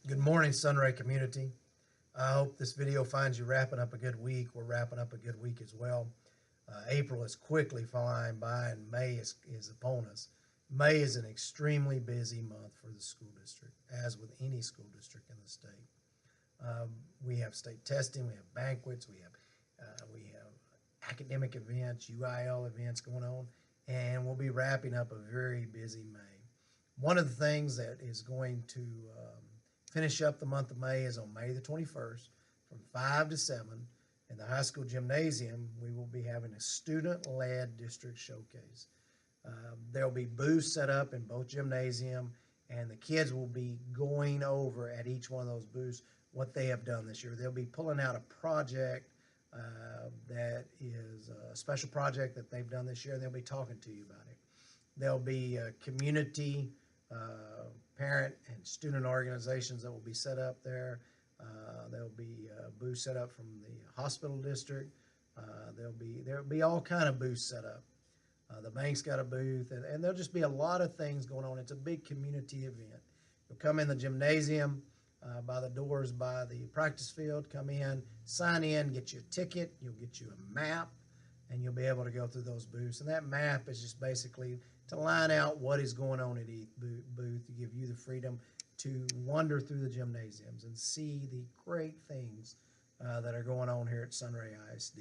Good morning, Sunray community. I hope this video finds you wrapping up a good week. We're wrapping up a good week as well. April is quickly flying by and May is upon us. May is an extremely busy month for the school district, as with any school district in the state. We have state testing, we have banquets, we have academic events, UIL events going on, and we'll be wrapping up a very busy May. One of the things that is going to finish up the month of May is on May the 21st from 5 to 7 in the high school gymnasium. We will be having a student-led district showcase. There'll be booths set up in both gymnasium, and the kids will be going over at each one of those booths what they have done this year. They'll be pulling out a project that is a special project that they've done this year, and they'll be talking to you about it. There'll be community parent and student organizations that will be set up there. There'll be booths set up from the hospital district. There'll be all kind of booths set up. The bank's got a booth, and there'll just be a lot of things going on. It's a big community event. You'll come in the gymnasium by the doors by the practice field, come in, sign in, get you a ticket, you'll get you a map, and you'll be able to go through those booths. And that map is just basically to line out what is going on at each booth, to give you the freedom to wander through the gymnasiums and see the great things that are going on here at Sunray ISD.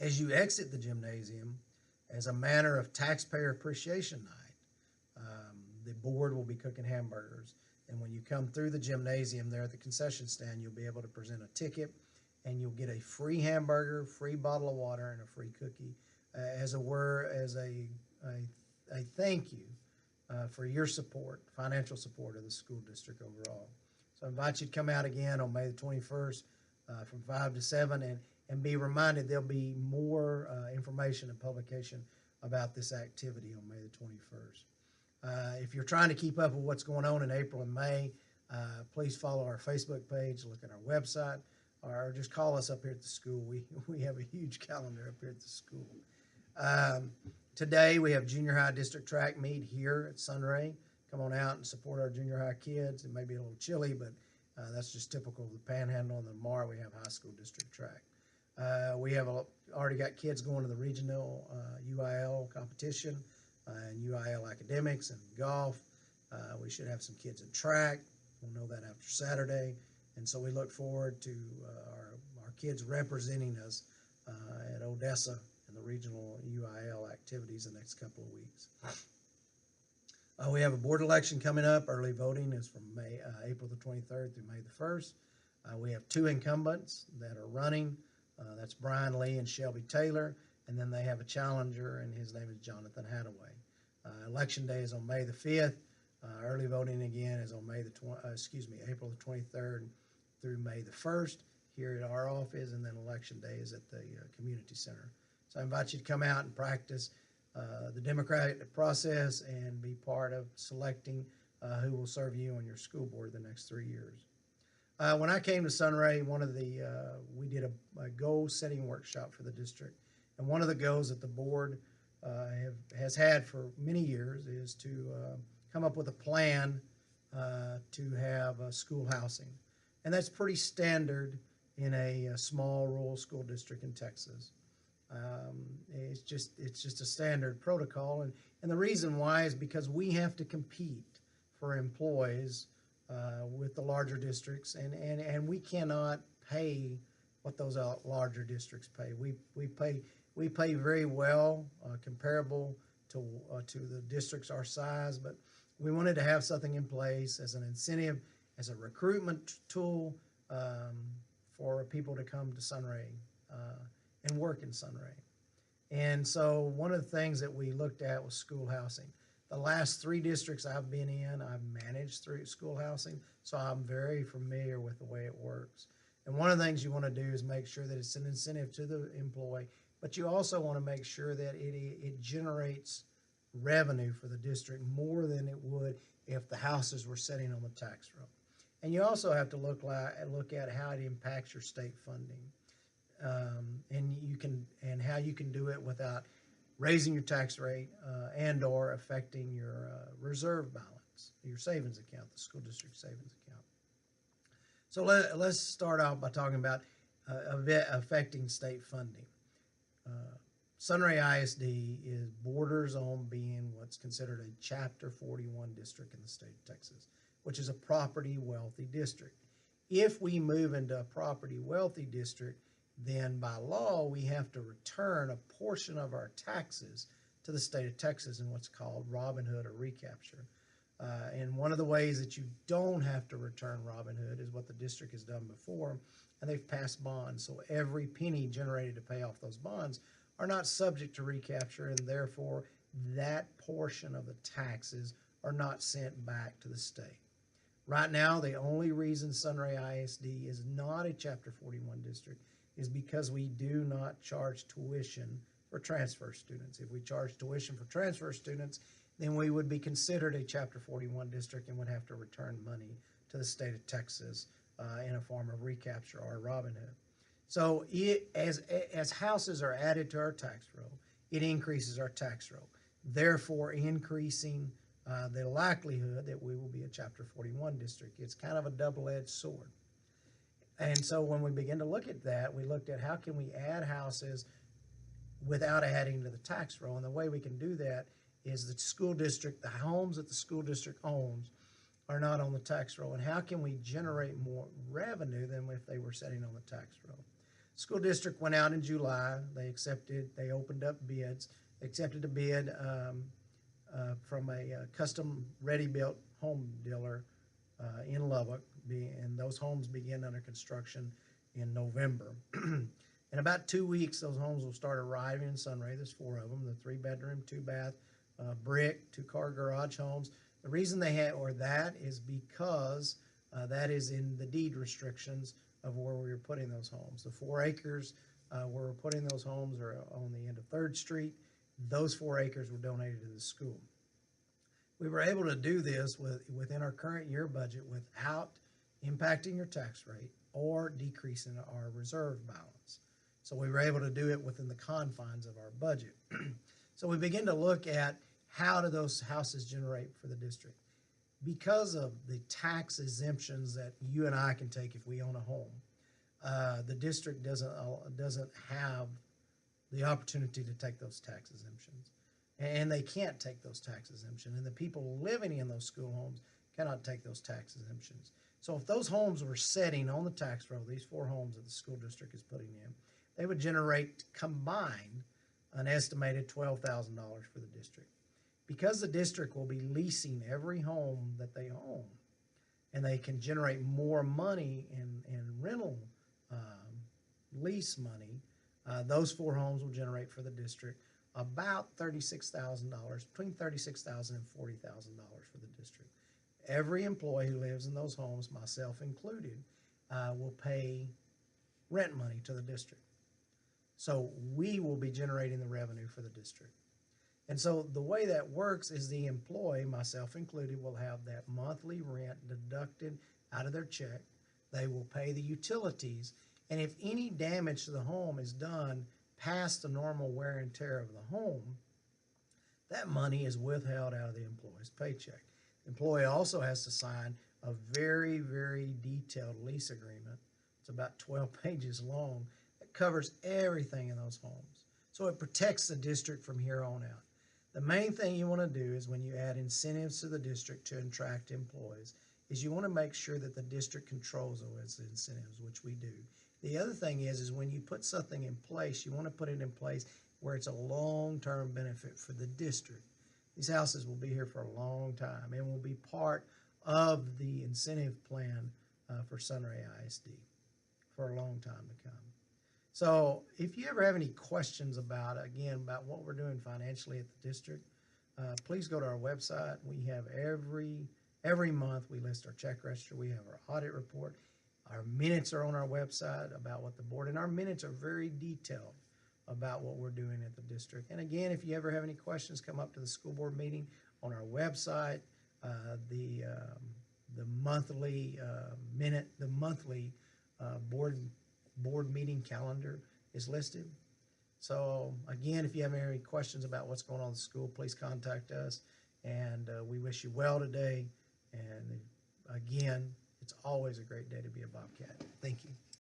As you exit the gymnasium, as a manner of taxpayer appreciation night, the board will be cooking hamburgers. And when you come through the gymnasium there at the concession stand, you'll be able to present a ticket, and you'll get a free hamburger, free bottle of water, and a free cookie as a thank you for your support, financial support of the school district overall. So I invite you to come out again on May the 21st from 5 to 7 and be reminded there'll be more information and publication about this activity on May the 21st. If you're trying to keep up with what's going on in April and May, please follow our Facebook page, look at our website, or just call us up here at the school. We have a huge calendar up here at the school. Today we have junior high district track meet here at Sunray. Come on out and support our junior high kids. It may be a little chilly, but that's just typical of the Panhandle. And then tomorrow we have high school district track. We have already got kids going to the regional UIL competition and UIL academics and golf. We should have some kids in track. We'll know that after Saturday. And so we look forward to our kids representing us at Odessa in the regional UIL activities the next couple of weeks. We have a board election coming up. Early voting is from April the 23rd through May the 1st. We have two incumbents that are running. That's Brian Lee and Shelby Taylor. And then they have a challenger, and his name is Jonathan Hadaway. Election day is on May the 5th. Early voting again is on April the 23rd through May the 1st here at our office, and then election day is at the community center. So I invite you to come out and practice the democratic process and be part of selecting who will serve you on your school board the next 3 years. When I came to Sunray, we did a goal-setting workshop for the district, and one of the goals that the board has had for many years is to come up with a plan to have school housing. And that's pretty standard in a small rural school district in Texas. It's just a standard protocol, and the reason why is because we have to compete for employees with the larger districts, and we cannot pay what those larger districts pay. We pay very well, comparable to the districts our size, but we wanted to have something in place as an incentive, as a recruitment tool for people to come to Sunray and work in Sunray. And so one of the things that we looked at was school housing. The last 3 districts I've been in, I've managed through school housing, so I'm very familiar with the way it works. And one of the things you want to do is make sure that it's an incentive to the employee, but you also want to make sure that it generates revenue for the district more than it would if the houses were sitting on the tax roll. And you also have to look at how it impacts your state funding, and how you can do it without raising your tax rate and or affecting your reserve balance. accounts, your savings account, the school district savings account. So let's start off by talking about affecting state funding. Sunray ISD borders on being what's considered a Chapter 41 district in the state of Texas, which is a property wealthy district. If we move into a property wealthy district, then by law we have to return a portion of our taxes to the state of Texas in what's called Robin Hood or recapture. And one of the ways that you don't have to return Robin Hood is what the district has done before, and they've passed bonds. So every penny generated to pay off those bonds are not subject to recapture, and therefore that portion of the taxes are not sent back to the state. Right now, the only reason Sunray ISD is not a Chapter 41 district is because we do not charge tuition for transfer students. If we charge tuition for transfer students, then we would be considered a Chapter 41 district and would have to return money to the state of Texas in a form of recapture or Robin Hood. So as houses are added to our tax roll, it increases our tax roll, therefore increasing the likelihood that we will be a Chapter 41 district. It's kind of a double-edged sword. And so when we begin to look at that, we looked at how can we add houses without adding to the tax roll. And the way we can do that is the school district, the homes that the school district owns are not on the tax roll. And how can we generate more revenue than if they were sitting on the tax roll? School district went out in July. They opened up bids. They accepted a bid from a custom ready-built home dealer in Lubbock, and those homes begin under construction in November. In about 2 weeks, those homes will start arriving in Sunray. There's 4 of them, the 3-bedroom, 2-bath, brick, 2-car garage homes. The reason they had that is because that is in the deed restrictions of where we were putting those homes. The 4 acres where we're putting those homes are on the end of 3rd Street. Those 4 acres were donated to the school. We were able to do this within our current year budget without impacting your tax rate or decreasing our reserve balance. So we were able to do it within the confines of our budget. So we begin to look at how do those houses generate for the district. Because of the tax exemptions that you and I can take if we own a home, the district doesn't have the opportunity to take those tax exemptions. And they can't take those tax exemptions. And the people living in those school homes cannot take those tax exemptions. So if those homes were sitting on the tax roll, these 4 homes that the school district is putting in, they would generate combined an estimated $12,000 for the district. Because the district will be leasing every home that they own, and they can generate more money in rental lease money, those 4 homes will generate for the district about $36,000, between $36,000 and $40,000 for the district. Every employee who lives in those homes, myself included, will pay rent money to the district. So we will be generating the revenue for the district. And so the way that works is the employee, myself included, will have that monthly rent deducted out of their check. They will pay the utilities. And if any damage to the home is done past the normal wear and tear of the home, that money is withheld out of the employee's paycheck. The employee also has to sign a very, very detailed lease agreement. It's about 12 pages long that covers everything in those homes. So it protects the district from here on out. The main thing you want to do is when you add incentives to the district to attract employees is you want to make sure that the district controls those incentives, which we do. The other thing is when you put something in place, you want to put it in place where it's a long-term benefit for the district. These houses will be here for a long time and will be part of the incentive plan for Sunray ISD for a long time to come. So if you ever have any questions about what we're doing financially at the district, please go to our website. We have every month we list our check register. We have our audit report. Our minutes are on our website about what the board, and our minutes are very detailed about what we're doing at the district. And again, if you ever have any questions, come up to the school board meeting on our website. The monthly board meeting calendar is listed. So again, if you have any questions about what's going on in the school, please contact us. And we wish you well today. And again, it's always a great day to be a Bobcat. Thank you.